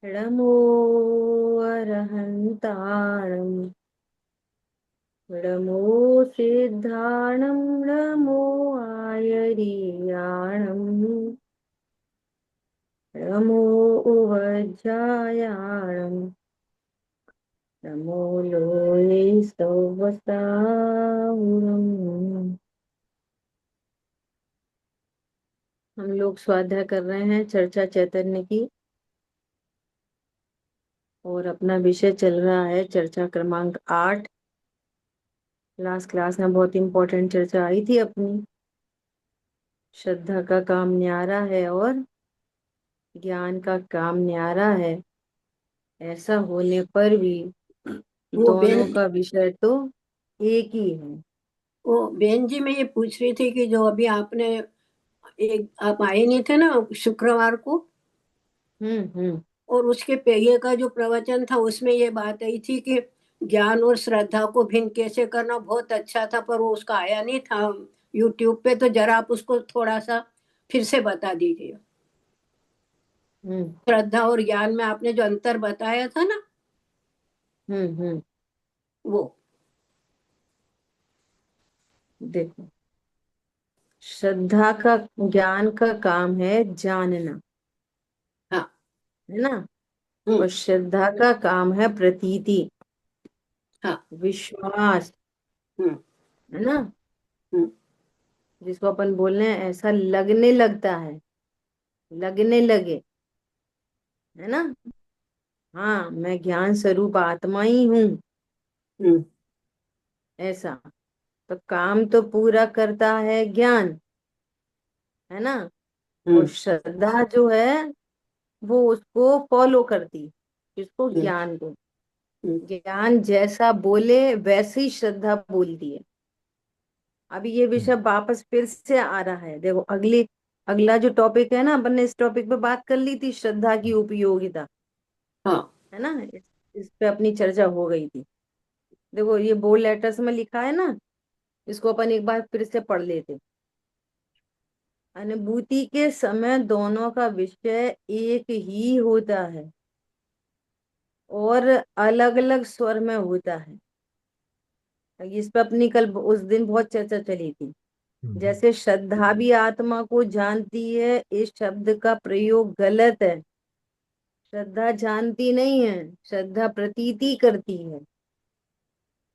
नमो अरहन्ताणं नमो सिद्धाणं नमो आयर्याणं नमो उवज्जायाणं नमो लोये सौवसाहुरम्। हम लोग स्वाध्याय कर रहे हैं चर्चा चैतन्य की, और अपना विषय चल रहा है चर्चा क्रमांक 8। लास्ट क्लास में बहुत इंपॉर्टेंट चर्चा आई थी अपनी। श्रद्धा का काम न्यारा है और ज्ञान का काम न्यारा है। ऐसा होने पर भी वो बेन दोनों का विषय तो एक ही है। वो बेन जी, मैं ये पूछ रही थी कि जो अभी आपने आप आए नहीं थे ना शुक्रवार को। हम्म। और उसके पहले का जो प्रवचन था उसमें ये बात आई थी कि ज्ञान और श्रद्धा को भिन्न कैसे करना। बहुत अच्छा था, पर वो उसका आया नहीं था यूट्यूब पे। तो जरा आप उसको थोड़ा सा फिर से बता दीजिए। हम्म श्रद्धा और ज्ञान में आपने जो अंतर बताया था ना, हम्म। वो। देखो, श्रद्धा का, ज्ञान का काम है जानना, हाँ। है ना। हम्म। और श्रद्धा का काम है प्रतीति, हाँ। विश्वास, हम्म। है ना। हम्म। जिसको अपन बोल रहे हैं ऐसा लगने लगता है, लगने लगे, है ना। हाँ, मैं ज्ञान स्वरूप आत्मा ही हूँ, हम्म। ऐसा। तो काम तो पूरा करता है ज्ञान, है ना। और हम्म। श्रद्धा जो है वो उसको फॉलो करती है, इसको हम्म। ज्ञान को। हम्म। ज्ञान जैसा बोले वैसे ही श्रद्धा बोलती है। अभी ये विषय वापस फिर से आ रहा है। देखो, अगला जो टॉपिक है ना, अपन ने इस टॉपिक पे बात कर ली थी, श्रद्धा की उपयोगिता, हाँ। है ना। इस पे अपनी चर्चा हो गई थी। देखो, ये बोल्ड लेटर्स में लिखा है ना, इसको अपन एक बार फिर से पढ़ लेते। अनुभूति के समय दोनों का विषय एक ही होता है और अलग अलग स्वर में होता है। इस पे अपनी कल उस दिन बहुत चर्चा चली थी। जैसे श्रद्धा भी आत्मा को जानती है, इस शब्द का प्रयोग गलत है। श्रद्धा जानती नहीं है, श्रद्धा प्रतीति करती है।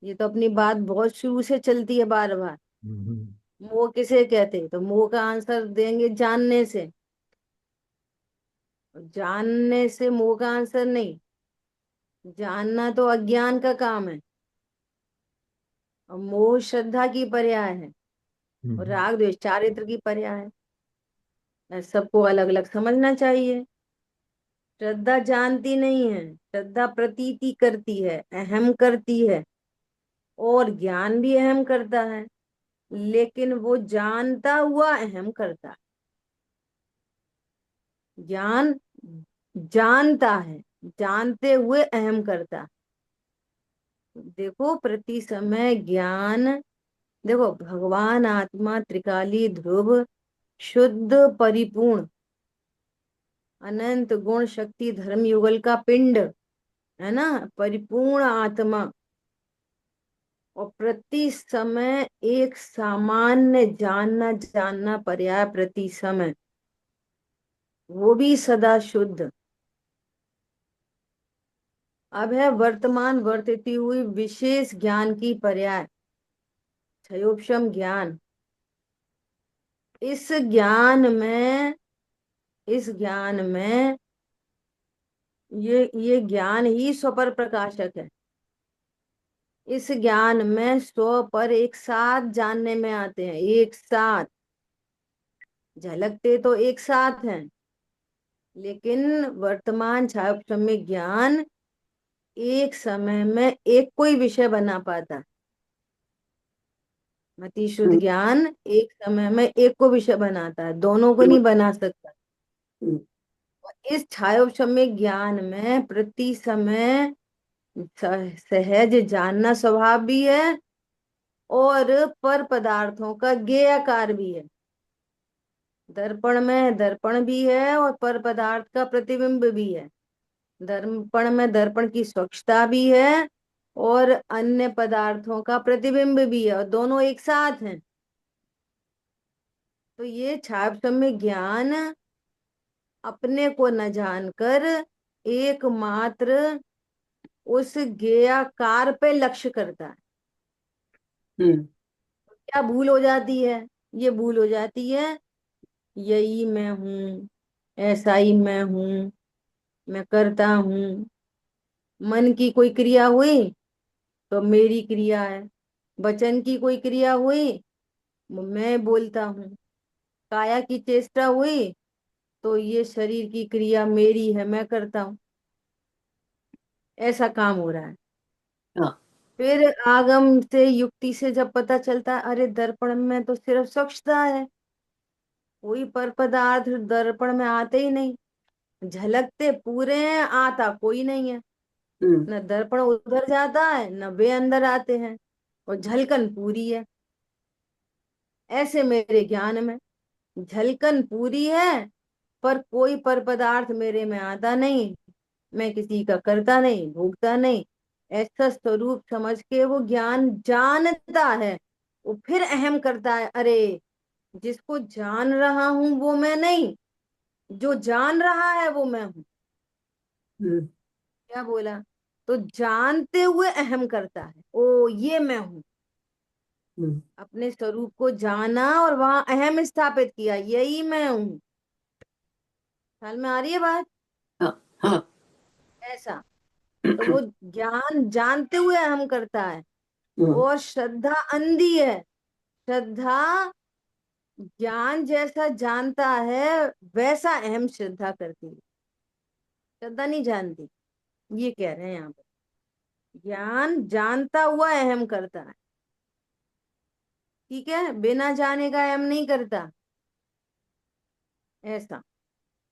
ये तो अपनी बात बहुत शुरू से चलती है बार बार। मोह किसे कहते हैं, तो मोह का आंसर देंगे जानने से। जानने से मोह का आंसर नहीं। जानना तो अज्ञान का काम है, और मोह श्रद्धा की पर्याय है, और राग द्वेष चारित्र की पर्याय है। सबको अलग अलग समझना चाहिए। श्रद्धा जानती नहीं है, श्रद्धा प्रतीति करती है, अहम करती है, और ज्ञान भी अहम करता है। लेकिन वो जानता हुआ अहम करता है। ज्ञान जानता है, जानते हुए अहम करता है। देखो, प्रति समय ज्ञान, देखो, भगवान आत्मा त्रिकाली ध्रुव, शुद्ध परिपूर्ण, अनंत गुण शक्ति धर्म युगल का पिंड, है ना, परिपूर्ण आत्मा। और प्रति समय एक सामान्य जानना, जानना पर्याय प्रति समय, वो भी सदा शुद्ध। अब है वर्तमान वर्तती हुई विशेष ज्ञान की पर्याय, क्षयोपशम ज्ञान। इस ज्ञान में, इस ज्ञान में ये ज्ञान ही स्वपर प्रकाशक है। इस ज्ञान में स्व पर एक साथ जानने में आते हैं, एक साथ झलकते तो एक साथ हैं। लेकिन वर्तमान छायोपशम्य ज्ञान एक समय में एक कोई विषय बना पाता है। मति शुद्ध हम्म। ज्ञान एक समय में एक को विषय बनाता है, दोनों को हम्म। नहीं बना सकता। हम्म। इस छायोपशम्य ज्ञान में प्रति समय सहज जानना स्वभाव भी है, और पर पदार्थों का ज्ञेयकार भी है। दर्पण में दर्पण भी है और पर पदार्थ का प्रतिबिंब भी है। दर्पण में दर्पण की स्वच्छता भी है और अन्य पदार्थों का प्रतिबिंब भी है, और दोनों एक साथ हैं। तो ये छाप सम्य ज्ञान अपने को न जानकर एकमात्र उस ज्ञेयकार पे लक्ष्य करता है। हम्म। क्या भूल हो जाती है? ये भूल हो जाती है, यही मैं हूँ, ऐसा ही मैं हूँ, मैं करता हूँ। मन की कोई क्रिया हुई तो मेरी क्रिया है, वचन की कोई क्रिया हुई मैं बोलता हूँ, काया की चेष्टा हुई तो ये शरीर की क्रिया मेरी है, मैं करता हूँ। ऐसा काम हो रहा है। हाँ। फिर आगम से युक्ति से जब पता चलता है, अरे दर्पण में तो सिर्फ स्वच्छता है, कोई पर पदार्थ दर्पण में आते ही नहीं, झलकते पूरे हैं, आता कोई नहीं है। हम्म। न दर्पण उधर जाता है न वे अंदर आते हैं, और झलकन पूरी है। ऐसे मेरे ज्ञान में झलकन पूरी है, पर कोई पर पदार्थ मेरे में आता नहीं, मैं किसी का करता नहीं, भोगता नहीं। ऐसा स्वरूप समझ के वो ज्ञान जानता है। वो फिर अहम करता है, अरे जिसको जान रहा हूं वो मैं नहीं, जो जान रहा है वो मैं हूं। हम्म। क्या बोला? तो जानते हुए अहम करता है, ओ ये मैं हूं। हम्म। अपने स्वरूप को जाना और वहां अहम स्थापित किया, यही मैं हूं। ख्याल में आ रही है बात? हाँ। हाँ। ऐसा। तो वो ज्ञान जानते हुए अहम करता है। हम्म। और श्रद्धा अंधी है। श्रद्धा ज्ञान जैसा जानता है वैसा अहम श्रद्धा करती है, श्रद्धा नहीं जानती। ये कह रहे हैं यहाँ पे, ज्ञान जानता हुआ अहम करता है, ठीक है, बिना जाने का अहम नहीं करता। ऐसा।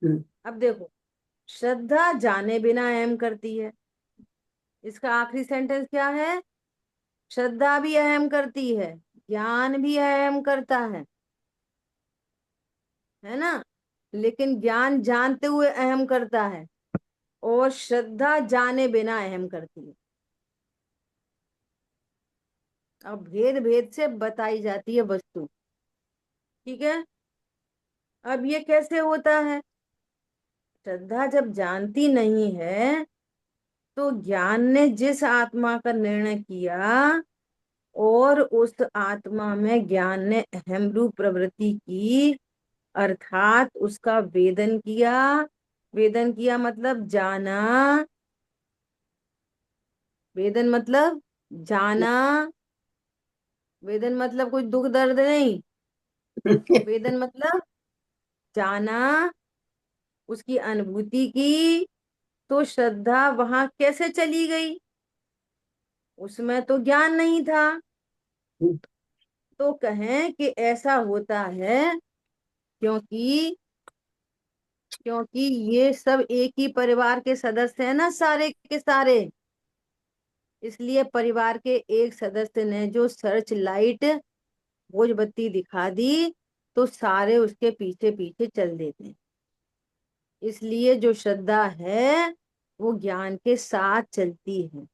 हम्म। अब देखो, श्रद्धा जाने बिना अहम करती है। इसका आखिरी सेंटेंस क्या है? श्रद्धा भी अहम करती है, ज्ञान भी अहम करता है ना। लेकिन ज्ञान जानते हुए अहम करता है, और श्रद्धा जाने बिना अहम करती है। अब भेद भेद से बताई जाती है वस्तु, ठीक है। अब ये कैसे होता है? श्रद्धा जब जानती नहीं है, तो ज्ञान ने जिस आत्मा का निर्णय किया और उस आत्मा में ज्ञान ने अहम रूप प्रवृत्ति की, अर्थात उसका वेदन किया। वेदन किया मतलब जाना। वेदन मतलब जाना। वेदन मतलब कोई दुख दर्द नहीं। वेदन मतलब जाना, उसकी अनुभूति की। तो श्रद्धा वहां कैसे चली गई? उसमें तो ज्ञान नहीं था। तो कहें कि ऐसा होता है क्योंकि क्योंकि ये सब एक ही परिवार के सदस्य हैं ना, सारे के सारे। इसलिए परिवार के एक सदस्य ने जो सर्च लाइट भोज बत्ती दिखा दी, तो सारे उसके पीछे पीछे चल देते हैं। इसलिए जो श्रद्धा है वो ज्ञान के साथ चलती है।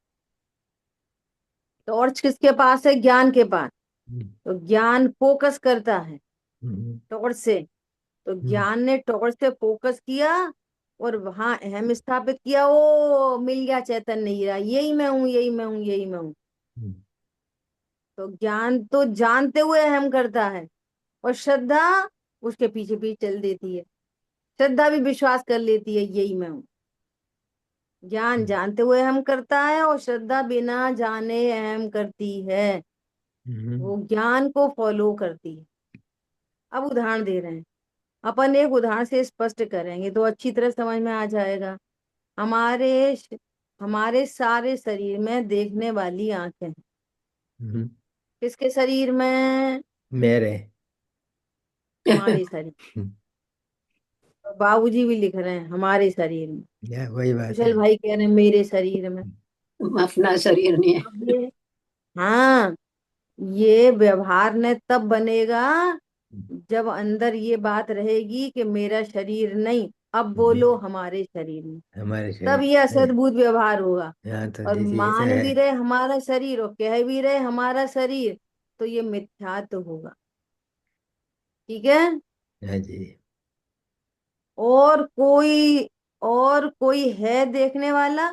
टॉर्च किसके पास है? ज्ञान के पास। हम्म। तो ज्ञान फोकस करता है हम्म। टॉर्च से। तो हम्म। ज्ञान ने टॉर्च से फोकस किया और वहां अहम स्थापित किया, ओ मिल गया चैतन्य हीरा, यही मैं हूं, यही मैं हूं, यही मैं हूं। हम्म। तो ज्ञान तो जानते हुए अहम करता है, और श्रद्धा उसके पीछे पीछे चल देती है। श्रद्धा भी विश्वास कर लेती है, यही मैं हूं। ज्ञान जानते हुए अहम करता है, और श्रद्धा बिना जाने अहम करती है। हम्म। वो ज्ञान को फॉलो करती है। अब उदाहरण दे रहे हैं, अपन एक उदाहरण से स्पष्ट करेंगे तो अच्छी तरह समझ में आ जाएगा। हमारे हमारे सारे शरीर में देखने वाली आंखें हैं। हम्म। किसके शरीर में? मेरे। तुम्हारे शरीर। बाबूजी भी लिख रहे हैं हमारे शरीर में। या वही बात है। कुशल भाई कह रहे हैं मेरे शरीर में। अपना शरीर नहीं है। अब ये, हाँ, ये व्यवहार ने तब बनेगा जब अंदर ये बात रहेगी कि मेरा शरीर नहीं, अब हम्म, बोलो हमारे शरीर में, हमारे तब शरीर ये में। सद्बुद्ध व्यवहार होगा। यहाँ तो और दीदी ऐसा मान है। भी रहे हमारा शरीर और कह भी रहे हमारा शरीर, तो ये मिथ्या तो होगा। ठीक है। हाँ जी। और कोई, और कोई है देखने वाला?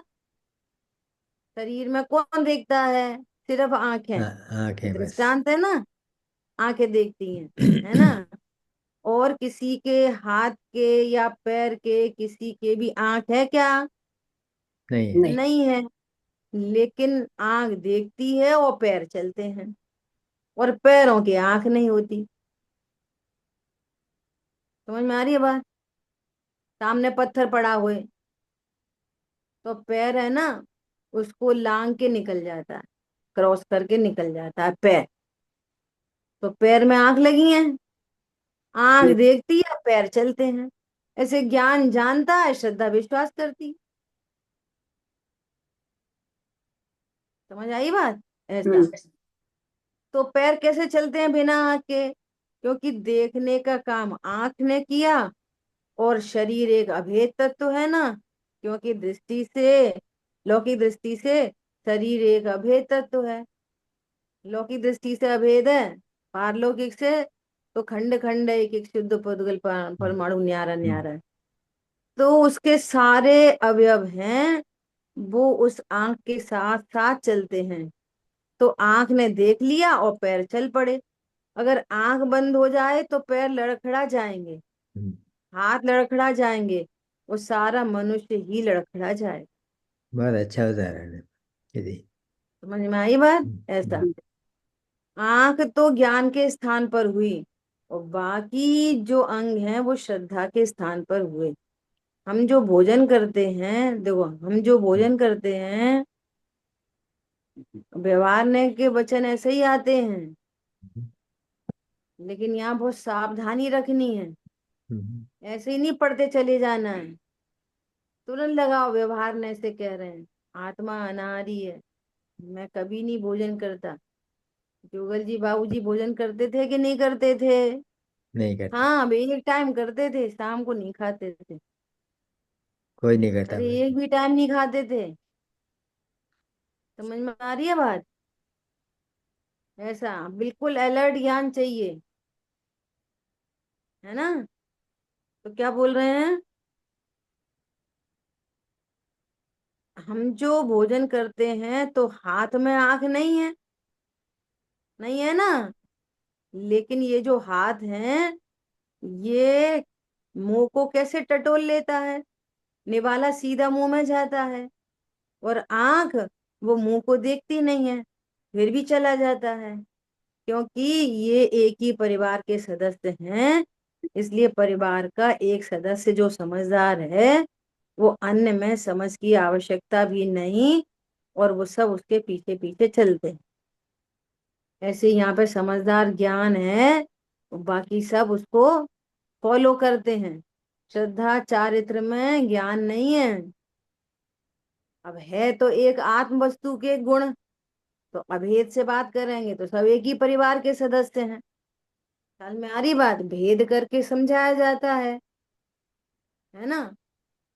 शरीर में कौन देखता है? सिर्फ आंखें। हाँ, ये आंखें बस। दृष्टांत है ना, आंखें देखती हैं, है ना। और किसी के हाथ के या पैर के किसी के भी आंख है क्या? नहीं है। नहीं। नहीं है। लेकिन आंख देखती है और पैर चलते हैं, और पैरों की आंख नहीं होती। समझ में आ रही है बात? सामने पत्थर पड़ा हुए, तो पैर है ना, उसको लांग के निकल जाता है, क्रॉस करके निकल जाता है पैर। तो पैर में आंख लगी है, आंख देखती है, पैर चलते हैं। ऐसे ज्ञान जानता है, श्रद्धा विश्वास करती। समझ आई बात? ऐसा। हम्म। तो पैर कैसे चलते हैं बिना आंख के? क्योंकि देखने का काम आंख ने किया, और शरीर एक अभेद तत्व है ना। क्योंकि दृष्टि से, लौकिक दृष्टि से शरीर एक अभेद तत्व है। लौकिक दृष्टि से अभेद है, पारलौकिक से तो खंड खंड एक एक शुद्ध पुद्गल हम्म, परमाणु न्यारा हम्म, न्यारा है। तो उसके सारे अवयव हैं, वो उस आंख के साथ साथ चलते हैं। तो आंख ने देख लिया और पैर चल पड़े। अगर आंख बंद हो जाए तो पैर लड़खड़ा जाएंगे, हम्म। हाथ लड़खड़ा जाएंगे, वो सारा मनुष्य ही लड़खड़ा जाए। बहुत अच्छा उदाहरण है दीदी। समझ में आई बात? ऐसा। हम्म, आंख तो ज्ञान के स्थान पर हुई, और बाकी जो अंग हैं वो श्रद्धा के स्थान पर हुए। हम जो भोजन करते हैं, देखो हम जो हम्म, भोजन करते हैं, व्यवहारने के वचन ऐसे ही आते हैं, लेकिन यहाँ बहुत सावधानी रखनी है। हम्म, ऐसे ही नहीं पढ़ते चले जाना है, तुरंत लगाओ व्यवहारने से कह रहे हैं आत्मा अनाहारी है, मैं कभी नहीं भोजन करता। जुगल जी बाबूजी भोजन करते थे कि नहीं करते थे? नहीं करते। हाँ, अब एक टाइम करते थे, शाम को नहीं खाते थे। कोई नहीं करता अरे भाई। एक भी टाइम नहीं खाते थे। समझ में आ रही है बात? ऐसा बिल्कुल अलर्ट ज्ञान चाहिए, है ना। तो क्या बोल रहे हैं, हम जो भोजन करते हैं तो हाथ में आंख नहीं है, नहीं है ना। लेकिन ये जो हाथ है, ये मुंह को कैसे टटोल लेता है, निवाला सीधा मुंह में जाता है। और आंख, वो मुंह को देखती नहीं है, फिर भी चला जाता है। क्योंकि ये एक ही परिवार के सदस्य हैं, इसलिए परिवार का एक सदस्य जो समझदार है, वो अन्य में समझ की आवश्यकता भी नहीं, और वो सब उसके पीछे पीछे चलते हैं। ऐसे यहाँ पे समझदार ज्ञान है, बाकी सब उसको फॉलो करते हैं। श्रद्धा चारित्र में ज्ञान नहीं है। अब है तो एक आत्म वस्तु के गुण, तो अभेद से बात करेंगे तो सब एक ही परिवार के सदस्य हैं। ख्याल में आ रही बात? भेद करके समझाया जाता है ना।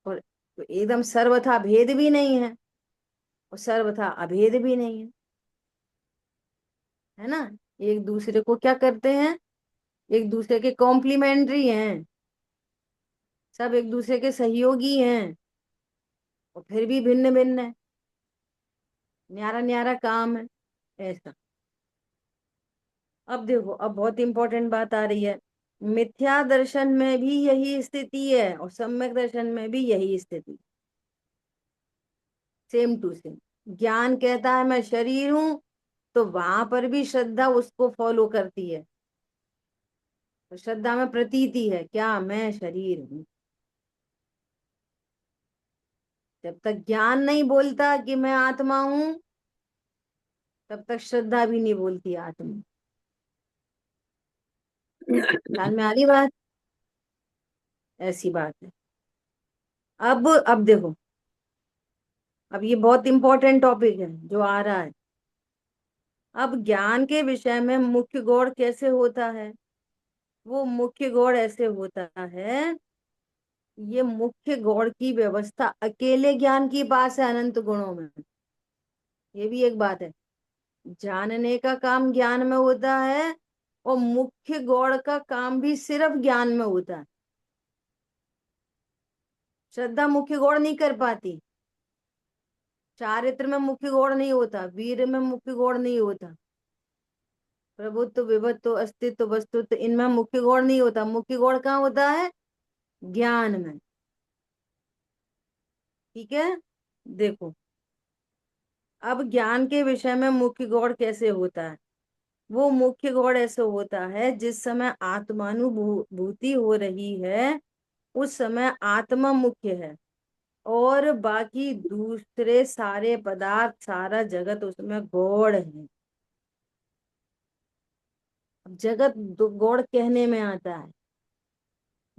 और एकदम सर्वथा भेद भी नहीं है, और सर्वथा अभेद भी नहीं है ना। एक दूसरे को क्या करते हैं, एक दूसरे के कॉम्प्लीमेंट्री हैं, सब एक दूसरे के सहयोगी हैं, और फिर भी भिन्न भिन्न है, न्यारा न्यारा काम है। ऐसा। अब देखो, अब बहुत इंपॉर्टेंट बात आ रही है। मिथ्या दर्शन में भी यही स्थिति है, और सम्यक दर्शन में भी यही स्थिति, सेम टू सेम। ज्ञान कहता है मैं शरीर हूं, तो वहां पर भी श्रद्धा उसको फॉलो करती है। तो श्रद्धा में प्रतीति है क्या, मैं शरीर हूँ। जब तक ज्ञान नहीं बोलता कि मैं आत्मा हूं, तब तक श्रद्धा भी नहीं बोलती आत्मा। ख्याल में आ रही बात? ऐसी बात है। अब देखो, अब ये बहुत इंपॉर्टेंट टॉपिक है जो आ रहा है। अब ज्ञान के विषय में मुख्य गौड़ कैसे होता है? वो मुख्य गौड़ ऐसे होता है ये मुख्य गौड़ की व्यवस्था अकेले ज्ञान की पास है अनंत गुणों में। ये भी एक बात है। जानने का काम ज्ञान में होता है, और मुख्य गौड़ का काम भी सिर्फ ज्ञान में होता है। श्रद्धा मुख्य गौड़ नहीं कर पाती, चारित्र में मुख्य गौड़ नहीं होता, वीर में मुख्य गौड़ नहीं होता, प्रभुत्व विभुत्व अस्तित्व वस्तुत्व इनमें मुख्य गौड़ नहीं होता। मुख्य गौड़ कहाँ होता है? ज्ञान में। ठीक है, देखो अब ज्ञान के विषय में मुख्य गौड़ कैसे होता है। वो मुख्य गौड़ ऐसे होता है जिस समय आत्मानुभूति हो रही है उस समय आत्मा मुख्य है, और बाकी दूसरे सारे पदार्थ सारा जगत उसमें गौड़ है। अब जगत गौड़ कहने में आता है,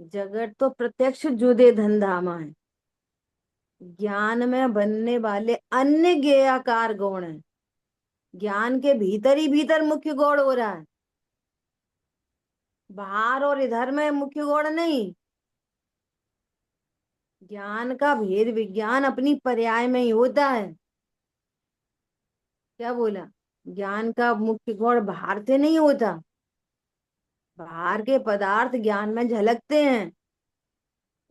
जगत तो प्रत्यक्ष जुदे धंधामा है। ज्ञान में बनने वाले अन्य ज्ञेयाकार गौण है। ज्ञान के भीतर ही भीतर मुख्य गौड़ हो रहा है, बाहर और इधर में मुख्य गौड़ नहीं। ज्ञान का भेद विज्ञान अपनी पर्याय में ही होता है। क्या बोला? ज्ञान का मुख्य गौड़ बाहर से नहीं होता, बाहर के पदार्थ ज्ञान में झलकते हैं,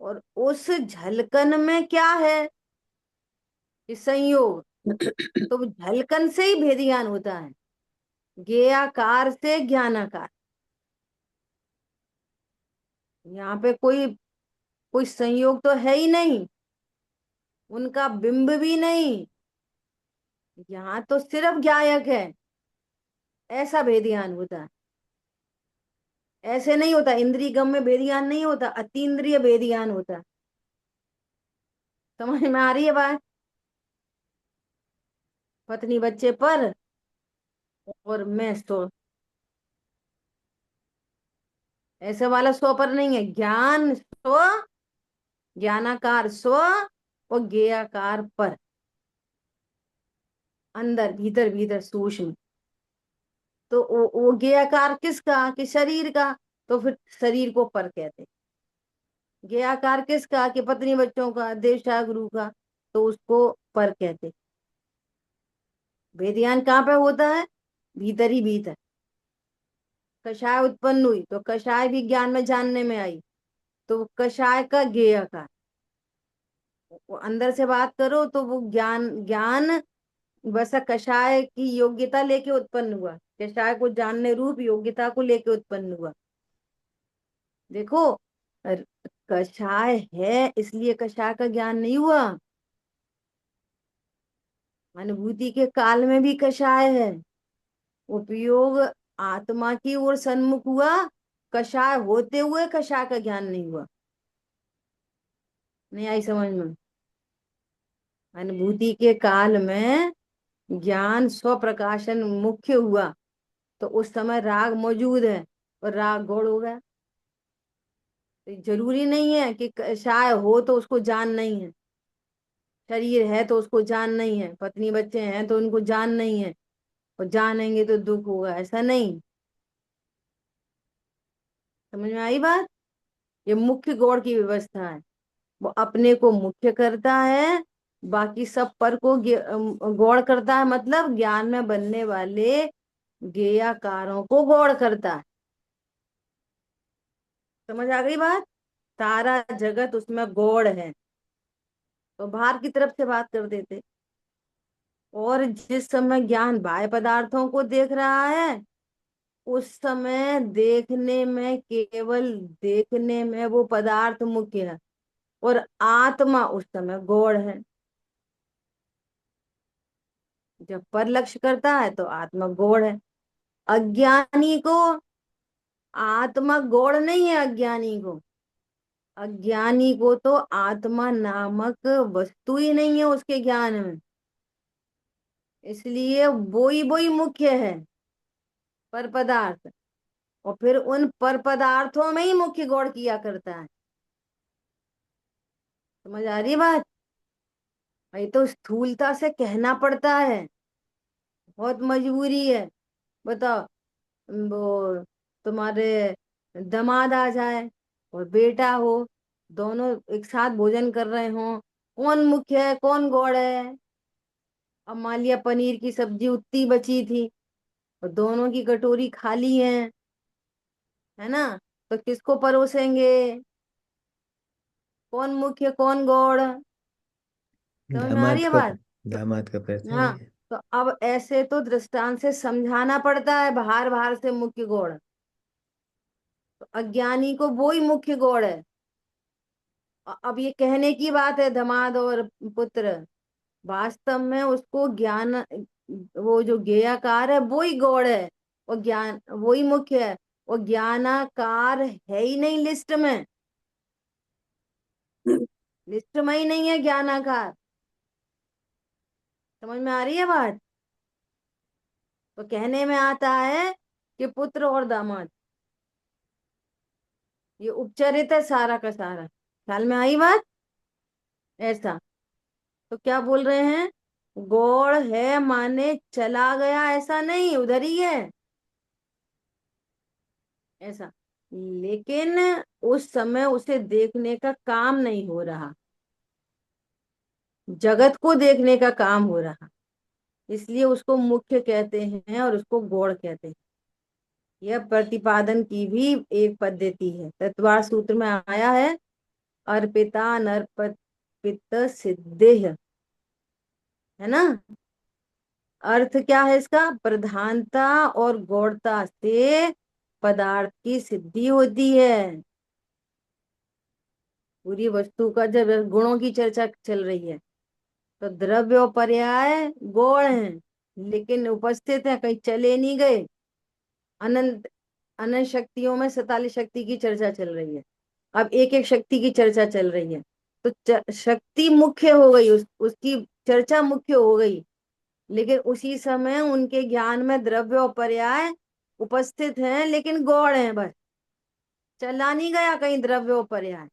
और उस झलकन में क्या है? कि संयोग। तो झलकन से ही भेद ज्ञान होता है, ज्ञेयाकार से ज्ञानाकार। यहाँ पे कोई कोई संयोग तो है ही नहीं, उनका बिंब भी नहीं, यहाँ तो सिर्फ ज्ञायक है। ऐसा भेद ज्ञान होता है। ऐसे नहीं होता, इंद्रिय गम में भेद ज्ञान नहीं होता, अतीन्द्रिय भेद ज्ञान होता है। समझ में आ रही है बात? पत्नी बच्चे पर, और मैं तो ऐसे वाला स्व पर नहीं है। ज्ञान स्व, ज्ञानाकार स्व, और ज्ञेयाकार पर, अंदर भीतर भीतर सूक्ष्म। तो वो ज्ञेयाकार किसका? कि शरीर का, तो फिर शरीर को पर कहते हैं। ज्ञेयाकार किसका? कि पत्नी बच्चों का, देवता गुरु का, तो उसको पर कहते। वेद ज्ञान कहाँ पे होता है? भीतर ही भीतर। कषाय उत्पन्न हुई तो कषाय भी ज्ञान में जानने में आई, तो कषाय का ज्ञेयकार। वो अंदर से बात करो तो वो ज्ञान, ज्ञान वैसा कषाय की योग्यता लेके उत्पन्न हुआ, कषाय को जानने रूप योग्यता को लेके उत्पन्न हुआ। देखो, कषाय है इसलिए कषाय का ज्ञान नहीं हुआ। अनुभूति के काल में भी कषाय है, उपयोग आत्मा की ओर सन्मुख हुआ, कषाय होते हुए कषाय का ज्ञान नहीं हुआ। नहीं आई समझ में? अनुभूति के काल में ज्ञान स्व प्रकाशन मुख्य हुआ, तो उस समय राग मौजूद है और राग गौड़ हो गया। तो जरूरी नहीं है कि कषाय हो तो उसको जान नहीं है, शरीर है तो उसको जान नहीं है, पत्नी बच्चे हैं तो उनको जान नहीं है, और जानेंगे तो दुख होगा, ऐसा नहीं। समझ में आई बात? ये मुख्य गौड़ की व्यवस्था है। वो अपने को मुख्य करता है, बाकी सब पर को गौड़ करता है, मतलब ज्ञान में बनने वाले ज्ञेयाकारों को गौड़ करता है। समझ आ गई बात? सारा जगत उसमें गौड़ है। तो बाहर की तरफ से बात कर देते, और जिस समय ज्ञान बाह्य पदार्थों को देख रहा है उस समय देखने में, केवल देखने में वो पदार्थ मुख्य है, और आत्मा उस समय गौड़ है। जब पर लक्ष्य करता है तो आत्मा गौड़ है। अज्ञानी को आत्मा गौड़ नहीं है। अज्ञानी को तो आत्मा नामक वस्तु ही नहीं है उसके ज्ञान में, इसलिए वो ही मुख्य है, पर पदार्थ। और फिर उन पर पदार्थों में ही मुख्य गौड़ किया करता है। समझ आ रही है बात? भाई तो स्थूलता से कहना पड़ता है, बहुत मजबूरी है। बताओ, वो तुम्हारे दामाद आ जाए और बेटा हो, दोनों एक साथ भोजन कर रहे हो, कौन मुख्य है कौन गौड़ है? अब मान लिया पनीर की सब्जी उतनी बची थी और दोनों की कटोरी खाली है ना, तो किसको परोसेंगे? कौन मुख्य कौन गौड़? समझ में आ रही दामाद है को। बात? तो दामाद को हाँ, परोसेंगे। तो अब ऐसे तो दृष्टांत से समझाना पड़ता है, बाहर बाहर से मुख्य गौड़। तो अज्ञानी को वो ही मुख्य गौड़ है। अब ये कहने की बात है दामाद और पुत्र, वास्तव में उसको ज्ञान, वो जो ज्ञेयकार है वो ही गौड़ है, वो ज्ञान वो ही मुख्य है। वो ज्ञानाकार है ही नहीं लिस्ट में, लिस्ट में ही नहीं है ज्ञानाकार। समझ में आ रही है बात? तो कहने में आता है कि पुत्र और दामाद, ये उपचरित है सारा का सारा। ख्याल में आई बात? ऐसा। तो क्या बोल रहे हैं? गौड़ है माने चला गया ऐसा नहीं, उधर ही है ऐसा। लेकिन उस समय उसे देखने का काम नहीं हो रहा, जगत को देखने का काम हो रहा, इसलिए उसको मुख्य कहते हैं और उसको गौड़ कहते हैं। यह प्रतिपादन की भी एक पद्धति है, तत्वार सूत्र में आया है, अर्पिता नरपित सिद्धेह, है ना। अर्थ क्या है इसका? प्रधानता और गौड़ता से पदार्थ की सिद्धि होती है। पूरी वस्तु का जब गुणों की चर्चा चल रही है तो द्रव्य और पर्याय गौण हैं, लेकिन उपस्थित है, कहीं चले नहीं गए। अनंत अनंत शक्तियों में 47 शक्ति की चर्चा चल रही है, अब एक एक शक्ति की चर्चा चल रही है। तो शक्ति मुख्य हो गई, उसकी चर्चा मुख्य हो गई, लेकिन उसी समय उनके ज्ञान में द्रव्य और पर्याय उपस्थित हैं, लेकिन गौण है बस, चला नहीं गया कहीं द्रव्य और पर्याय।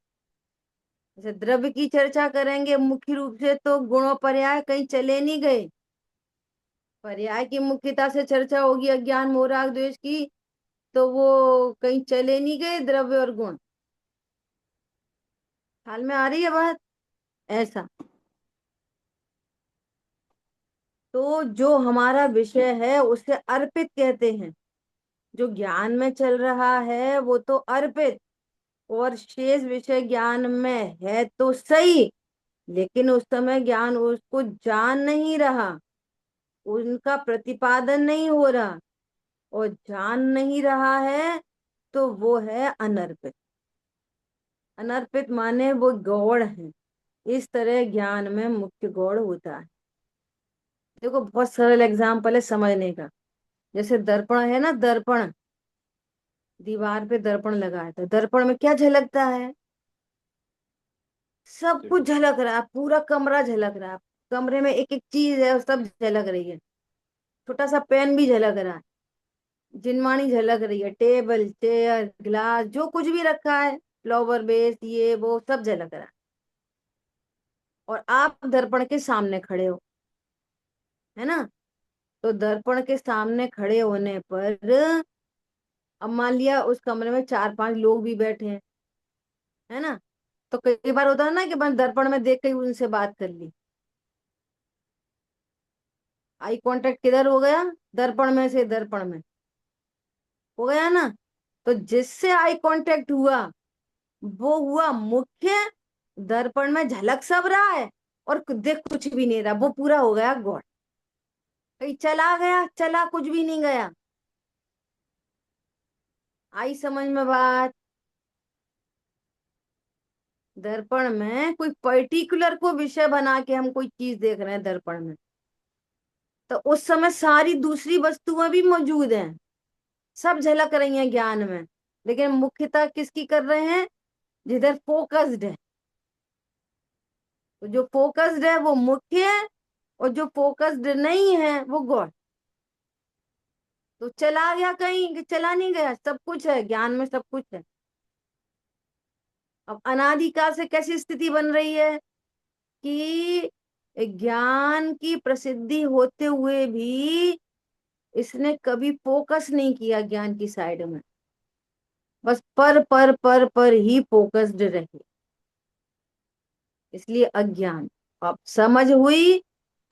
जैसे द्रव्य की चर्चा करेंगे मुख्य रूप से तो गुणों पर्याय कहीं चले नहीं गए। पर्याय की मुख्यता से चर्चा होगी अज्ञान मोह राग द्वेष की, तो वो कहीं चले नहीं गए द्रव्य और गुण। हाल में आ रही है बात? ऐसा। तो जो हमारा विषय है उसे अर्पित कहते हैं, जो ज्ञान में चल रहा है वो तो अर्पित, और शेष विषय ज्ञान में है तो सही, लेकिन उस समय ज्ञान उसको जान नहीं रहा, उनका प्रतिपादन नहीं हो रहा, और जान नहीं रहा है तो वो है अनर्पित। अनर्पित माने वो गौड़ है। इस तरह ज्ञान में मुख्य गौड़ होता है। देखो बहुत सरल एग्जाम्पल है समझने का। जैसे दर्पण है ना, दर्पण, दीवार पे दर्पण लगा है तो दर्पण में क्या झलकता है? सब कुछ झलक रहा है, पूरा कमरा झलक रहा है, कमरे में एक एक चीज है और सब झलक रही है। छोटा सा पेन भी झलक रहा है, जिनवाणी झलक रही है, टेबल चेयर ग्लास जो कुछ भी रखा है, फ्लावर बेस ये वो सब झलक रहा है। और आप दर्पण के सामने खड़े हो, है ना। तो दर्पण के सामने खड़े होने पर अब मान लिया उस कमरे में 4-5 लोग भी बैठे हैं, है ना। तो कई बार होता है ना कि बस दर्पण में देख के ही उनसे बात कर ली, आई कांटेक्ट किधर हो गया? दर्पण में से दर्पण में हो गया ना। तो जिससे आई कांटेक्ट हुआ वो हुआ मुख्य, दर्पण में झलक सब रहा है और देख कुछ भी नहीं रहा, वो पूरा हो गया गौड़। कहीं चला गया, चला कुछ भी नहीं गया। आई समझ में बात? दर्पण में कोई पर्टिकुलर को विषय बना के हम कोई चीज देख रहे हैं दर्पण में, तो उस समय सारी दूसरी वस्तुएं भी मौजूद हैं, सब झलक रही हैं ज्ञान में, लेकिन मुख्यता किसकी कर रहे हैं? जिधर फोकस्ड है। तो जो फोकस्ड है वो मुख्य है, और जो फोकस्ड नहीं है वो गौड़। तो चला गया कहीं कि चला नहीं गया, सब कुछ है ज्ञान में, सब कुछ है। अब अनादिकाल से कैसी स्थिति बन रही है कि ज्ञान की प्रसिद्धि होते हुए भी इसने कभी फोकस नहीं किया ज्ञान की साइड में, बस पर ही फोकस्ड रहे। इसलिए अज्ञान। अब समझ हुई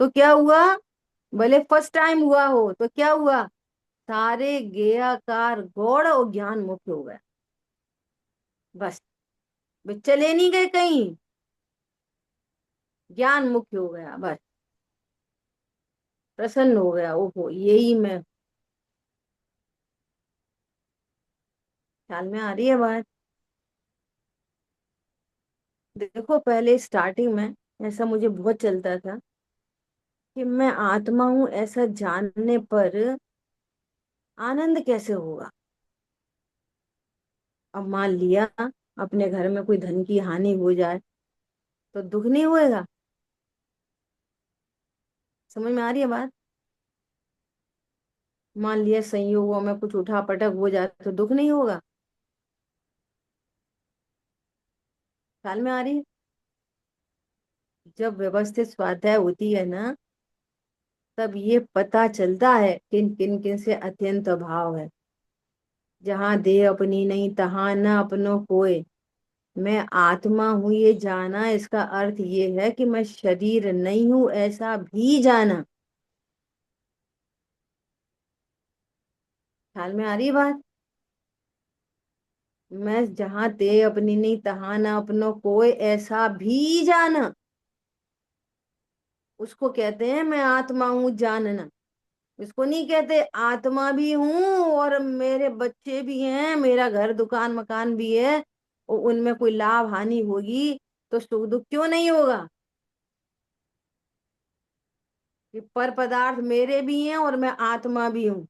तो क्या हुआ, भले फर्स्ट टाइम हुआ हो तो क्या हुआ, सारे ज्ञेयकार गौड़ और ज्ञान मुक्त हो गया। बस वे चले नहीं गए कहीं, ज्ञान मुक्त हो गया बस, प्रसन्न हो गया, ओहो यही मैं। ख्याल में आ रही है बात। देखो पहले स्टार्टिंग में ऐसा मुझे बहुत चलता था कि मैं आत्मा हूं, ऐसा जानने पर आनंद कैसे होगा। अब मान लिया अपने घर में कोई धन की हानि हो जाए तो दुख नहीं होएगा। समझ में आ रही है बात। मान लिया संयोगों में कुछ उठा पटक हो जाए तो दुख नहीं होगा। ख्याल में आ रही है। जब व्यवस्थित स्वाध्याय होती है ना, तब ये पता चलता है किन किन किन से अत्यंत अभाव है। जहाँ देह अपनी नहीं तहाँ न अपनो कोय। मैं आत्मा हूं ये जाना, इसका अर्थ ये है कि मैं शरीर नहीं हूं ऐसा भी जाना। ख्याल में आ रही है बात। मैं जहाँ देह अपनी नहीं तहाँ न अपनो कोय ऐसा भी जाना, उसको कहते हैं मैं आत्मा हूं जानना। इसको नहीं कहते आत्मा भी हूं और मेरे बच्चे भी हैं, मेरा घर दुकान मकान भी है, और उनमें कोई लाभ हानि होगी तो सुख दुख क्यों नहीं होगा। ये पर पदार्थ मेरे भी हैं और मैं आत्मा भी हूं।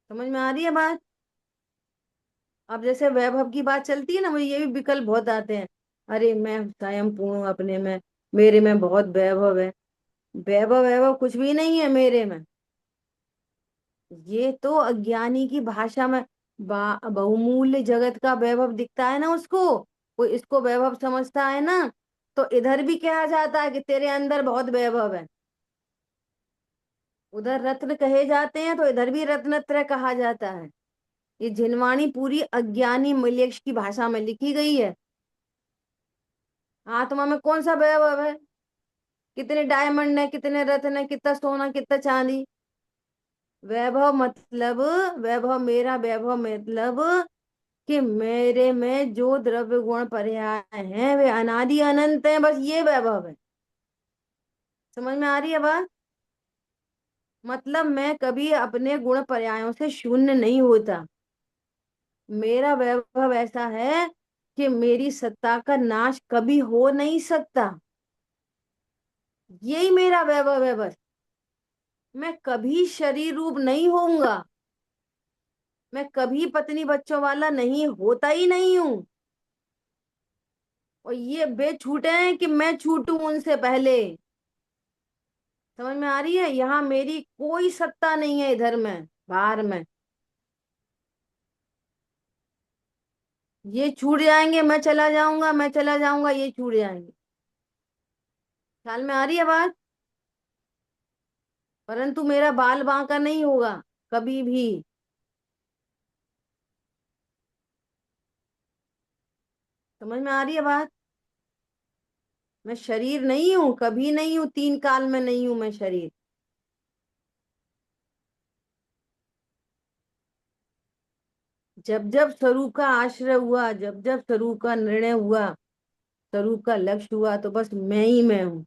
समझ में आ रही है बात। अब जैसे वैभव की बात चलती है ना, मुझे ये भी विकल्प बहुत आते हैं। अरे मैं स्वयं पूर्ण हूं अपने में, मेरे में बहुत वैभव है। वैभव वैभव कुछ भी नहीं है मेरे में। ये तो अज्ञानी की भाषा में बहुमूल्य जगत का वैभव दिखता है ना उसको, वो इसको वैभव समझता है ना, तो इधर भी कहा जाता है कि तेरे अंदर बहुत वैभव है। उधर रत्न कहे जाते हैं तो इधर भी रत्नत्रय कहा जाता है। ये जिनवाणी पूरी अज्ञानी मलेच्छ की भाषा में लिखी गई है। आत्मा में कौन सा वैभव है, कितने डायमंड है, कितने रत्न है, कितना सोना, कितना चांदी। वैभव मतलब, वैभव मेरा वैभव मतलब कि मेरे में जो द्रव्य गुण पर्याय हैं वे अनादि अनंत हैं, बस ये वैभव है। समझ में आ रही है बात। मतलब मैं कभी अपने गुण पर्यायों से शून्य नहीं होता। मेरा वैभव ऐसा है कि मेरी सत्ता का नाश कभी हो नहीं सकता। यही मेरा वैभव है बस। मैं कभी शरीर रूप नहीं होऊंगा, मैं कभी पत्नी बच्चों वाला नहीं होता ही नहीं हूं। और ये वे छूटे हैं कि मैं छूटूं उनसे पहले। समझ में आ रही है। यहाँ मेरी कोई सत्ता नहीं है इधर में, बाहर में। ये छूट जाएंगे, मैं चला जाऊंगा, मैं चला जाऊंगा, ये छूट जाएंगे। ख्याल में आ रही है बात। परंतु मेरा बाल बांका नहीं होगा कभी भी। समझ में आ रही है बात। मैं शरीर नहीं हूं, कभी नहीं हूं, तीन काल में नहीं हूं मैं शरीर। जब जब स्वरूप का आश्रय हुआ, जब जब स्वरूप का निर्णय हुआ, स्वरूप का लक्ष्य हुआ, तो बस मैं ही मैं हूं।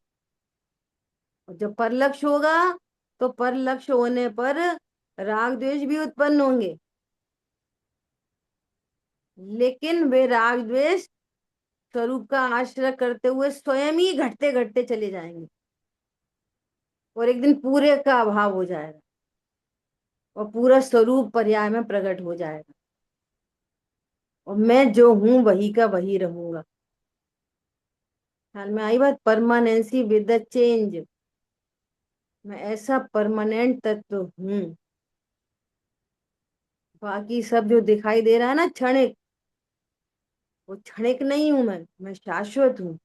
और जब पर लक्ष्य होगा तो पर लक्ष्य होने पर राग द्वेष भी उत्पन्न होंगे, लेकिन वे राग द्वेष स्वरूप का आश्रय करते हुए स्वयं ही घटते घटते चले जाएंगे, और एक दिन पूरे का अभाव हो जाएगा और पूरा स्वरूप पर्याय में प्रकट हो जाएगा, और मैं जो हूं वही का वही रहूंगा। ख्याल में आई बात। Permanency with the change. मैं ऐसा परमानेंट तत्व हूं। बाकी सब जो दिखाई दे रहा है ना क्षणिक, वो क्षणिक नहीं हूं मैं शाश्वत हूँ।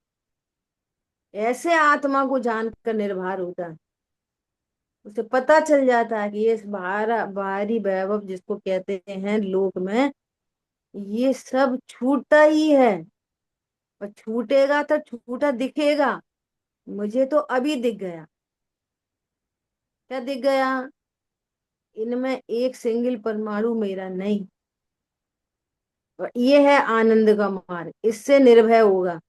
ऐसे आत्मा को जानकर निर्भर होता है, उसे पता चल जाता है कि ये बाहरी वैभव जिसको कहते हैं लोक में, ये सब छूटता ही है। और छूटेगा तो छूटा दिखेगा। मुझे तो अभी दिख गया। क्या दिख गया? इनमें एक सिंगल परमाणु मेरा नहीं। और ये है आनंद का मार्ग, इससे निर्भय होगा।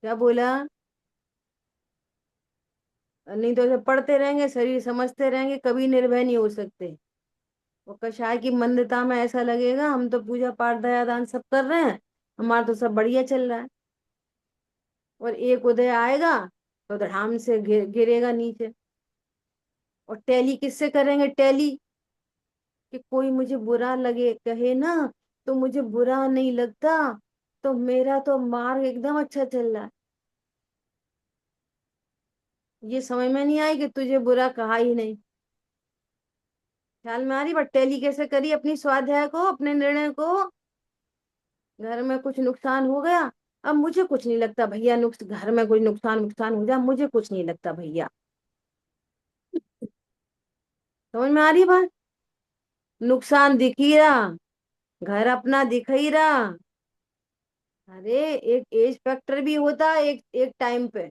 क्या बोला? नहीं तो ऐसे पढ़ते रहेंगे, शरीर समझते रहेंगे, कभी निर्भय नहीं हो सकते। वो कषाय की मंदता में ऐसा लगेगा हम तो पूजा पाठ दया दान सब कर रहे हैं, हमारा तो सब बढ़िया चल रहा है। और एक उदय आएगा तो धड़ाम से गिरेगा नीचे। और टैली किससे करेंगे? टैली कि कोई मुझे बुरा लगे कहे ना, तो मुझे बुरा नहीं लगता, तो मेरा तो मार्ग एकदम अच्छा चल रहा है। ये समझ में नहीं आई कि तुझे बुरा कहा ही नहीं। ख्याल में आ रही बात? टैली कैसे करी अपनी स्वाध्याय को, अपने निर्णय को। घर में कुछ नुकसान हो गया, अब मुझे कुछ नहीं लगता भैया, घर में कुछ नुकसान नुकसान हो जाए मुझे कुछ नहीं लगता भैया। समझ में आ रही बात? नुकसान दिख ही रहा, घर अपना दिख ही रहा। अरे एक एज फैक्टर भी होता है एक एक टाइम पे।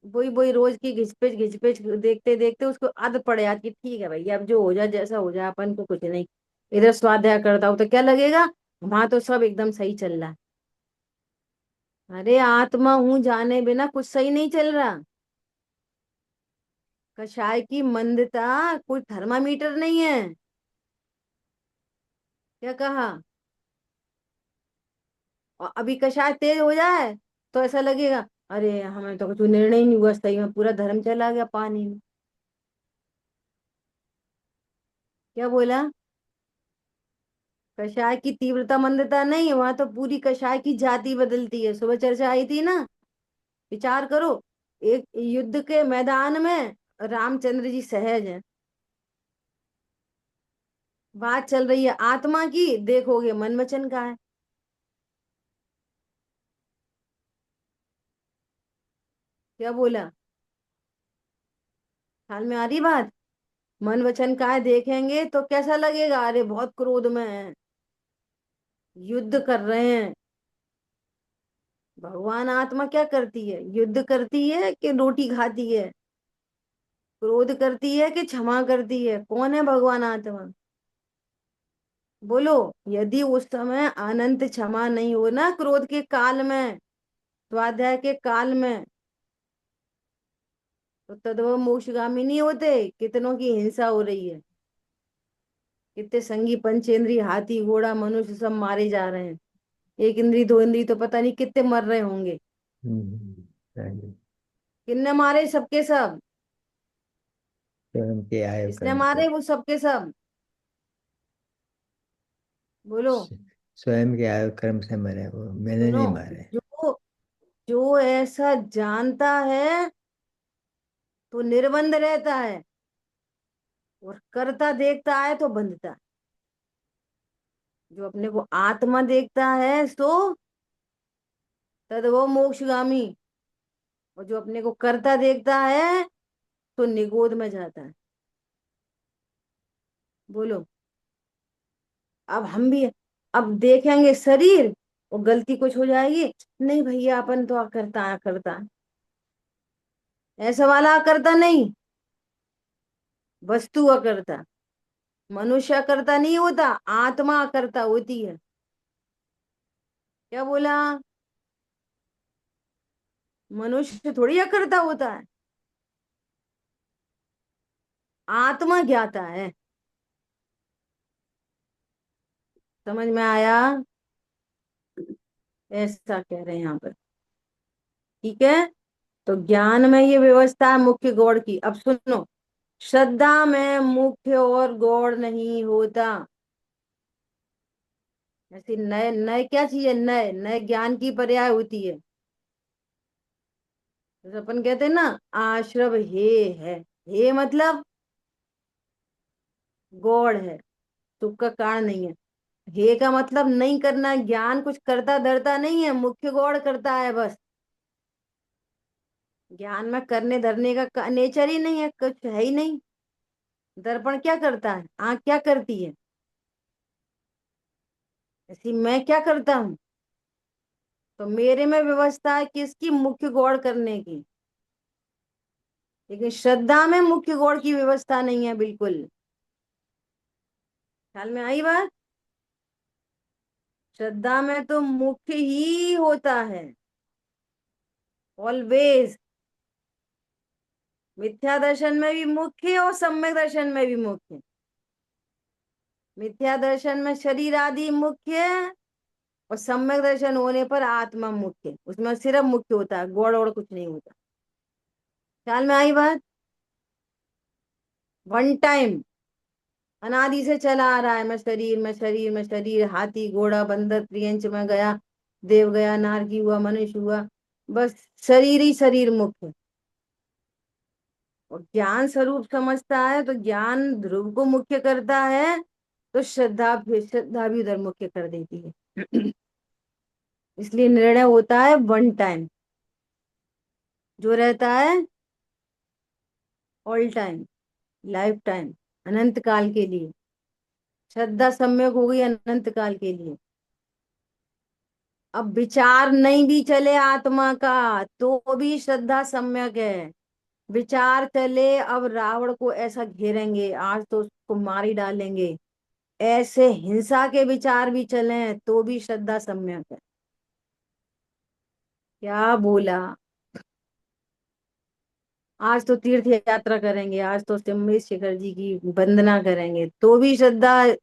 वही वही रोज की घिचपिच घिचपिच देखते देखते उसको आदत पड़ जाती है, ठीक है भैया अब जो हो जाए जैसा हो जाए, अपन को कुछ नहीं। इधर स्वाध्याय करता हूँ तो क्या लगेगा, वहां तो सब एकदम सही चल रहा है। अरे आत्मा हूं जाने बिना कुछ सही नहीं चल रहा। कषाय की मंदता कोई थर्मामीटर नहीं है। क्या कहा? और अभी कषाय तेज हो जाए तो ऐसा लगेगा अरे हमें तो कुछ निर्णय ही नहीं हुआ सही में, पूरा धर्म चला गया पानी में। क्या बोला? कषाय की तीव्रता मंदता नहीं है, वहां तो पूरी कषाय की जाति बदलती है। सुबह चर्चा आई थी ना, विचार करो। एक युद्ध के मैदान में रामचंद्र जी सहज हैं, बात चल रही है आत्मा की, देखोगे मन वचन का है। क्या बोला? ख्याल में आ रही बात? मन वचन का है, देखेंगे तो कैसा लगेगा, अरे बहुत क्रोध में है, युद्ध कर रहे हैं। भगवान आत्मा क्या करती है? युद्ध करती है कि रोटी खाती है? क्रोध करती है कि क्षमा करती है? कौन है भगवान आत्मा? बोलो। यदि उस समय अनंत क्षमा नहीं हो ना, क्रोध के काल में, स्वाध्याय के काल में, तो तद्भव मोक्षगामी नहीं होते। कितनों की हिंसा हो रही है, कितने संगी पंचेंद्री हाथी घोड़ा मनुष्य सब मारे जा रहे हैं। एक इंद्री दो इंद्री तो पता नहीं कितने मर रहे होंगे। हाँ। किसने मारे? सबके सब। स्वयं के आय किसने कर्म से। मारे? वो सबके सब। बोलो। स्व- स्वयं के आय कर्म से मरे, वो मैंने सुनो, नहीं मारे। जो जो ऐसा जानता है तो निर्बंध रहता है, और करता देखता है तो बंधता है। जो अपने को आत्मा देखता है सो तद वो मोक्षगामी, और जो अपने को करता देखता है तो निगोध में जाता है। बोलो। अब हम भी अब देखेंगे शरीर, और गलती कुछ हो जाएगी, नहीं भैया अपन तो करता करता, ऐसा वाला करता नहीं, वस्तु अकर्ता। मनुष्य करता नहीं होता, आत्मा करता होती है। क्या बोला? मनुष्य थोड़ी अकर्ता होता है, आत्मा ज्ञाता है। समझ में आया? ऐसा कह रहे हैं यहाँ पर। ठीक है, तो ज्ञान में ये व्यवस्था है मुख्य गौड़ की। अब सुनो, श्रद्धा में मुख्य और गौड़ नहीं होता। ऐसी नए नए क्या चीज है, नए नए ज्ञान की पर्याय होती है। जैसे अपन कहते हैं ना, आश्रव हे मतलब गौड़ है, तुक का कारण नहीं है। हे का मतलब नहीं करना, ज्ञान कुछ करता धरता नहीं है, मुख्य गौड़ करता है बस। ज्ञान में करने धरने का नेचर ही नहीं है, कुछ है ही नहीं। दर्पण क्या करता है? आंख क्या करती है? ऐसी मैं क्या करता हूँ? तो मेरे में व्यवस्था है किसकी? मुख्य गौड़ करने की। लेकिन श्रद्धा में मुख्य गौड़ की व्यवस्था नहीं है बिल्कुल। ख्याल में आई बात? श्रद्धा में तो मुख्य ही होता है ऑलवेज। मिथ्या दर्शन में भी मुख्य और सम्यक दर्शन में भी मुख्य। मिथ्या दर्शन में शरीर आदि मुख्य है, और सम्यक दर्शन होने पर आत्मा मुख्य। उसमें सिर्फ मुख्य होता है, गौड़ और कुछ नहीं होता। ख्याल में आई बात? वन टाइम अनादि से चला आ रहा है, मैं शरीर में शरीर में शरीर, हाथी घोड़ा बंदर त्रियंच में गया, देव गया, नारकी हुआ, मनुष्य हुआ, बस शरीर ही शरीर मुख्य। और ज्ञान स्वरूप समझता है तो ज्ञान ध्रुव को मुख्य करता है, तो श्रद्धा भी उधर मुख्य कर देती है। इसलिए निर्णय होता है वन टाइम, जो रहता है ऑल टाइम, लाइफ टाइम, अनंत काल के लिए। श्रद्धा सम्यक हो गई अनंत काल के लिए। अब विचार नहीं भी चले आत्मा का तो भी श्रद्धा सम्यक है। विचार चले, अब रावण को ऐसा घेरेंगे, आज तो उसको मार ही डालेंगे, ऐसे हिंसा के विचार भी चले तो भी श्रद्धा सम्यक है। क्या बोला? आज तो तीर्थ यात्रा करेंगे, आज तो अमृत शिखर जी की वंदना करेंगे, तो भी श्रद्धा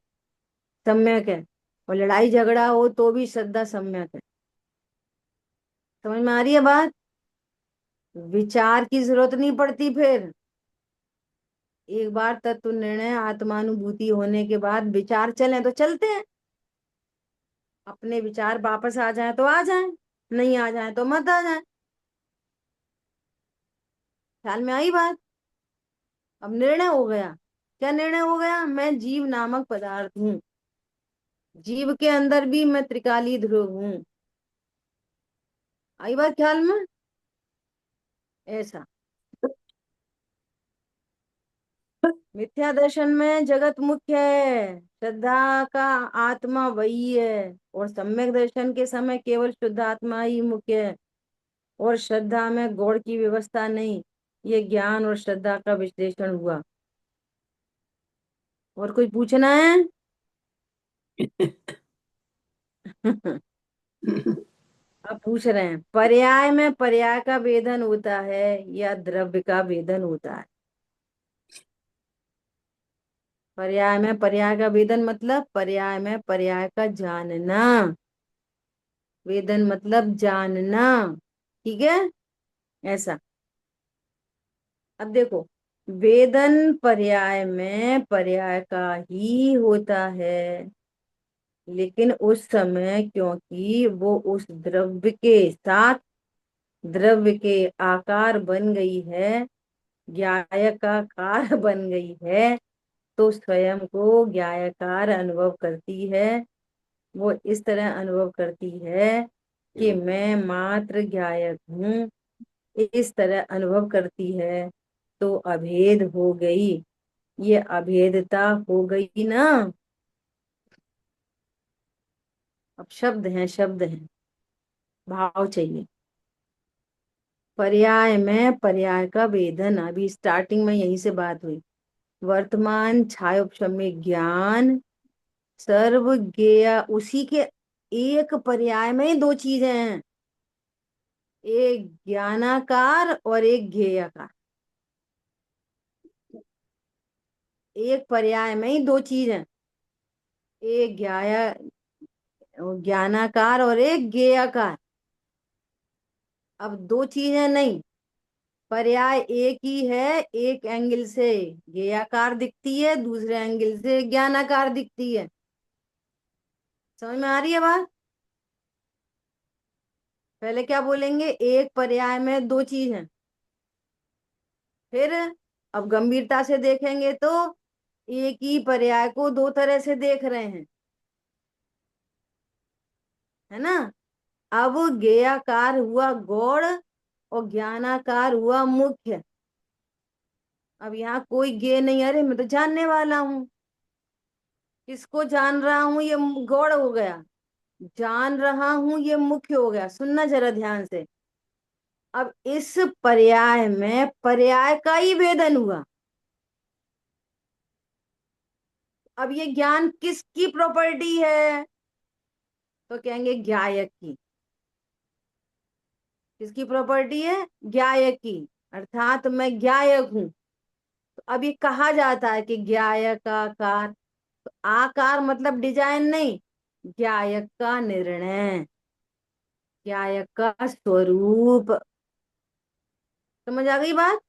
सम्यक है। और लड़ाई झगड़ा हो तो भी श्रद्धा सम्यक है। समझ में आ रही है बात? विचार की जरूरत नहीं पड़ती फिर। एक बार तत्व निर्णय आत्मानुभूति होने के बाद विचार चले तो चलते हैं। अपने विचार वापस आ जाए तो आ जाए, नहीं आ जाए तो मत आ जाए। ख्याल में आई बात? अब निर्णय हो गया। क्या निर्णय हो गया? मैं जीव नामक पदार्थ हूँ, जीव के अंदर भी मैं त्रिकाली ध्रुव हूँ। आई बात ख्याल में? ऐसा मिथ्या दर्शन में जगत मुख्य है, श्रद्धा का आत्मा वही है, और सम्यक दर्शन के समय केवल शुद्ध आत्मा ही मुख्य है, और श्रद्धा में गौड़ की व्यवस्था नहीं। ये ज्ञान और श्रद्धा का विश्लेषण हुआ। और कोई पूछना है? अब पूछ रहे हैं, पर्याय में पर्याय का भेदन होता है या द्रव्य का भेदन होता है? पर्याय में पर्याय का भेदन मतलब पर्याय में पर्याय का जानना, वेदन मतलब जानना। ठीक है? ऐसा। अब देखो, वेदन पर्याय में पर्याय का ही होता है, लेकिन उस समय क्योंकि वो उस द्रव्य के साथ द्रव्य के आकार बन गई है, ज्ञायकाकार बन गई है, तो स्वयं को ज्ञायकार अनुभव करती है। वो इस तरह अनुभव करती है कि मैं मात्र ज्ञायक हूँ, इस तरह अनुभव करती है, तो अभेद हो गई। ये अभेदता हो गई ना। अब शब्द हैं, शब्द हैं, भाव चाहिए। पर्याय में पर्याय का भेदन, अभी स्टार्टिंग में यहीं से बात हुई। वर्तमान छायोपशम्य ज्ञान सर्व ज्ञेय, उसी के एक पर्याय में ही दो चीजें हैं, एक ज्ञानाकार और एक ज्ञेयाकार। एक पर्याय में ही दो चीज हैं, एक ज्ञानाकार और एक ज्ञेयाकार। अब दो चीजें नहीं, पर्याय एक ही है, एक एंगल से ज्ञेयाकार दिखती है, दूसरे एंगल से ज्ञानाकार दिखती है। समझ में आ रही है बात? पहले क्या बोलेंगे? एक पर्याय में दो चीज हैं। फिर अब गंभीरता से देखेंगे तो एक ही पर्याय को दो तरह से देख रहे हैं, है ना? अब ज्ञेयाकार हुआ गौड़ और ज्ञानाकार हुआ मुख्य। अब यहाँ कोई ज्ञेय नहीं, अरे मैं तो जानने वाला हूँ, किसको जान रहा हूँ, ये गौड़ हो गया। जान रहा हूं ये मुख्य हो गया, सुनना जरा ध्यान से। अब इस पर्याय में पर्याय का ही भेदन हुआ। अब ये ज्ञान किसकी प्रॉपर्टी है? तो कहेंगे ज्ञायक की। किसकी प्रॉपर्टी है? ज्ञायक की। अर्थात मैं ज्ञायक हूं। तो अब ये कहा जाता है कि ज्ञायक आकार। तो आकार मतलब डिजाइन नहीं, ज्ञायक का निर्णय, ज्ञायक का स्वरूप। समझ आ गई बात?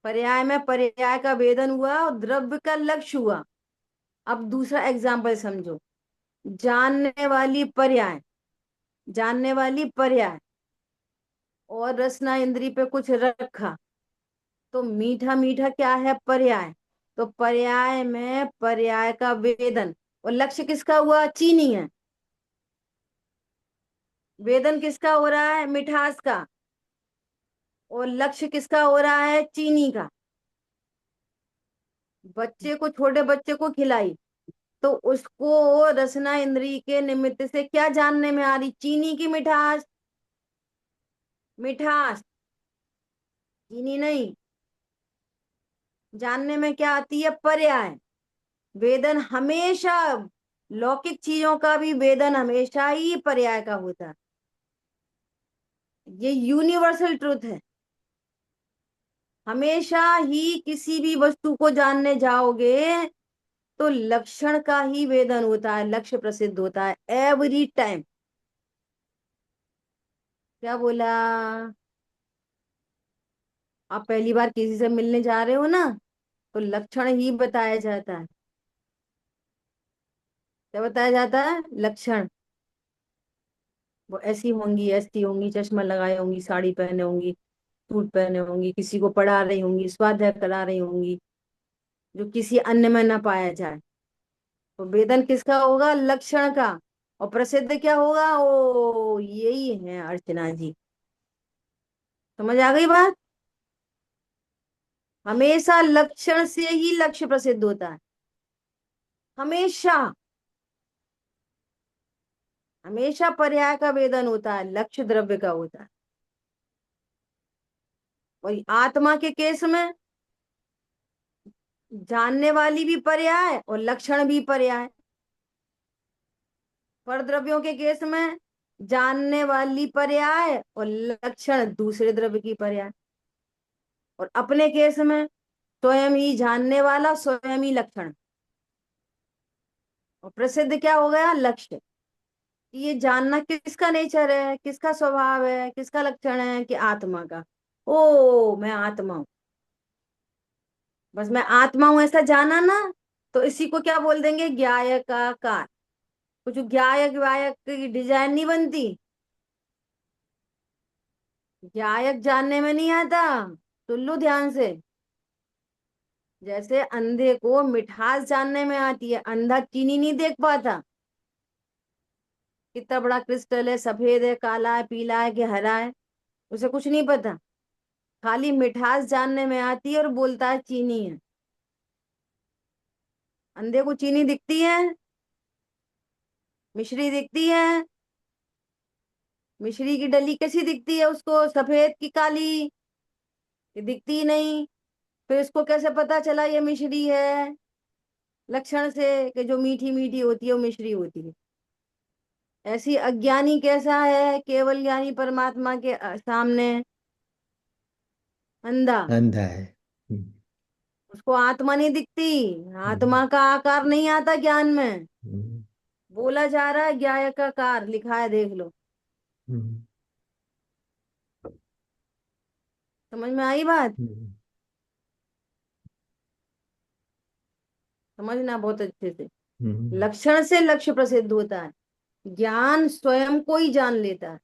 पर्याय में पर्याय का भेदन हुआ और द्रव्य का लक्ष्य हुआ। अब दूसरा एग्जाम्पल समझो। जानने वाली पर्याय, जानने वाली पर्याय और रसना इंद्री पे कुछ रखा, तो मीठा मीठा क्या है? पर्याय। तो पर्याय में पर्याय का वेदन, और लक्ष्य किसका हुआ? चीनी है। वेदन किसका हो रहा है? मिठास का। और लक्ष्य किसका हो रहा है? चीनी का। बच्चे को, छोटे बच्चे को खिलाई, तो उसको रसना इंद्री के निमित्त से क्या जानने में आ रही? चीनी की मिठास। मिठास, चीनी नहीं। जानने में क्या आती है? पर्याय। वेदन हमेशा, लौकिक चीजों का भी वेदन हमेशा ही पर्याय का होता है। ये यूनिवर्सल ट्रुथ है। हमेशा ही किसी भी वस्तु को जानने जाओगे तो लक्षण का ही वेदन होता है, लक्ष्य प्रसिद्ध होता है एवरी टाइम। क्या बोला? आप पहली बार किसी से मिलने जा रहे हो ना, तो लक्षण ही बताया जाता है। क्या बताया जाता है? लक्षण। वो ऐसी होंगी, ऐसी होंगी, चश्मा लगाए होंगी, साड़ी पहने होंगी, सूट पहने होंगी, किसी को पढ़ा रही होंगी, स्वाध्याय करा रही होंगी, जो किसी अन्य में ना पाया जाए। तो वेदन किसका होगा? लक्षण का। और प्रसिद्ध क्या होगा? ओ यही है अर्चना जी। समझ आ गई बात? हमेशा लक्षण से ही लक्ष्य प्रसिद्ध होता है। हमेशा, हमेशा पर्याय का वेदन होता है, लक्ष्य द्रव्य का होता है। और आत्मा के केस में जानने वाली भी पर्याय और लक्षण भी पर्याय। पर द्रव्यों के केस में जानने वाली पर्याय और लक्षण दूसरे द्रव्य की पर्याय। और अपने केस में स्वयं ही जानने वाला, स्वयं ही लक्षण। और प्रसिद्ध क्या हो गया? लक्ष्य। ये जानना किसका नेचर है, किसका स्वभाव है, किसका लक्षण है? कि आत्मा का। ओ मैं आत्मा हूं, बस मैं आत्मा हूं ऐसा जाना ना, तो इसी को क्या बोल देंगे? ज्ञायक आकार। कुछ ज्ञायक वायक की डिजाइन नहीं बनती। ज्ञायक जानने में नहीं आता। सुन लो ध्यान से। जैसे अंधे को मिठास जानने में आती है, अंधा चीनी नहीं देख पाता। कितना बड़ा क्रिस्टल है, सफेद है, काला है, पीला है कि हरा है, उसे कुछ नहीं पता। खाली मिठास जानने में आती है और बोलता है चीनी है। अंधे को चीनी दिखती है, मिश्री दिखती है। मिश्री की डली कैसी दिखती है उसको? सफेद की काली? ये दिखती ही नहीं। फिर इसको कैसे पता चला ये मिश्री है? लक्षण से, कि जो मीठी मीठी होती है वो मिश्री होती है। ऐसी अज्ञानी कैसा है? केवल ज्ञानी परमात्मा के सामने अंधा। अंधा है। हम्म, उसको आत्मा नहीं दिखती, हम्म, आत्मा का आकार नहीं आता ज्ञान में। हम्म, बोला जा रहा है ज्ञायक का आकार, लिखा है देख लो। हम्म, समझ में आई बात? हम्म, समझना बहुत अच्छे से। हम्म, लक्षण से लक्ष्य प्रसिद्ध होता है। ज्ञान स्वयं को ही जान लेता है।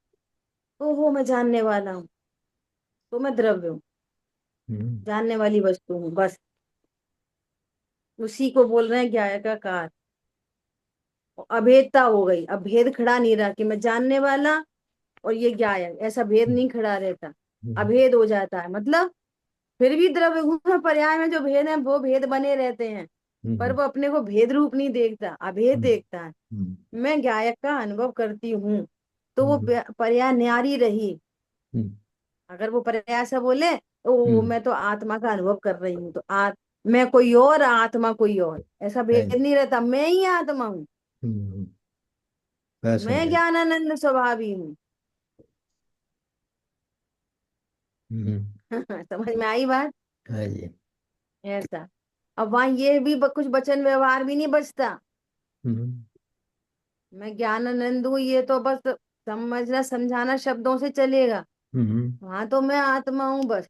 तो वो मैं जानने वाला हूँ, तो मैं द्रव्य हूँ, हम्म, जानने वाली वस्तु हूँ, बस। उसी को बोल रहे हैं ज्ञायक का कार। अभेदता हो गई, अब भेद खड़ा नहीं रहा कि मैं जानने वाला और ये ज्ञायक, ऐसा भेद नहीं खड़ा रहता। हम्म, अभेद हो जाता है, मतलब फिर भी द्रव्य गुण और पर्याय में जो भेद है वो भेद बने रहते हैं। पर वो अपने को भेद रूप नहीं देखता, अभेद हम्म, देखता है। हम्म, मैं गायक का अनुभव करती हूँ, तो वो हम्म, पर्याय न्यारी रही। हम्म, अगर वो पर्याय से बोले तो हम्म, मैं तो आत्मा का अनुभव कर रही हूँ, तो मैं कोई और, आत्मा कोई और, ऐसा हाँ भेद जी, नहीं रहता। मैं ही आत्मा हूँ, हम्म, बस मैं समझा। ज्ञानानंद स्वभावी हूँ। हम्म, समझ में आई बात? हाँ जी, ऐसा। अब वहां ये भी कुछ वचन व्यवहार भी नहीं बचता। हम्म, मैं ज्ञानानंद हूँ, ये तो बस समझना समझाना शब्दों से चलेगा। हम्म, वहां तो मैं आत्मा हूँ बस,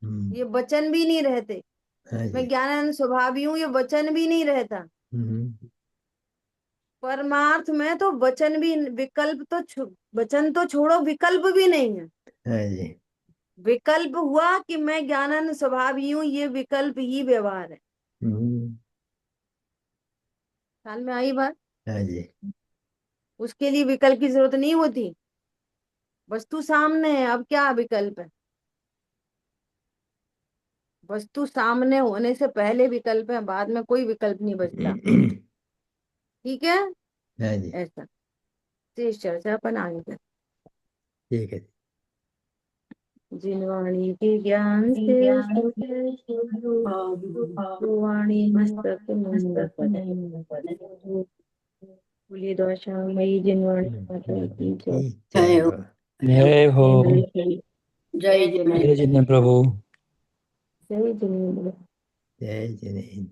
हम्म, ये वचन भी नहीं रहते। हाँ मैं जी, ज्ञानानंद स्वभावी हूँ, ये वचन भी नहीं रहता। हम्म, परमार्थ में तो वचन भी, विकल्प तो वचन तो छोड़ो, विकल्प भी नहीं है। हाँ जी, विकल्प हुआ कि मैं ज्ञानानंद स्वभावी हूँ, ये विकल्प ही व्यवहार है। हम्म, ख्याल में आई बात? हाँ जी, उसके लिए विकल्प की जरूरत नहीं होती, वस्तु सामने है, अब क्या विकल्प है? वस्तु सामने होने से पहले विकल्प है, बाद में कोई विकल्प नहीं बचता। ठीक है। हाँ जी, ऐसा। शेष चर्चा अपन आगे करें। ठीक है। जिन वाणी के ज्ञान से जो वाणी मस्तक मंद पड़े, बोलिए दोषा मई जिन वाणी माता की जय। की जय जय हो। हो। जय हो। जय जय। जय जिन प्रभु। जय जिनेन्द्र। जय जय हिंद।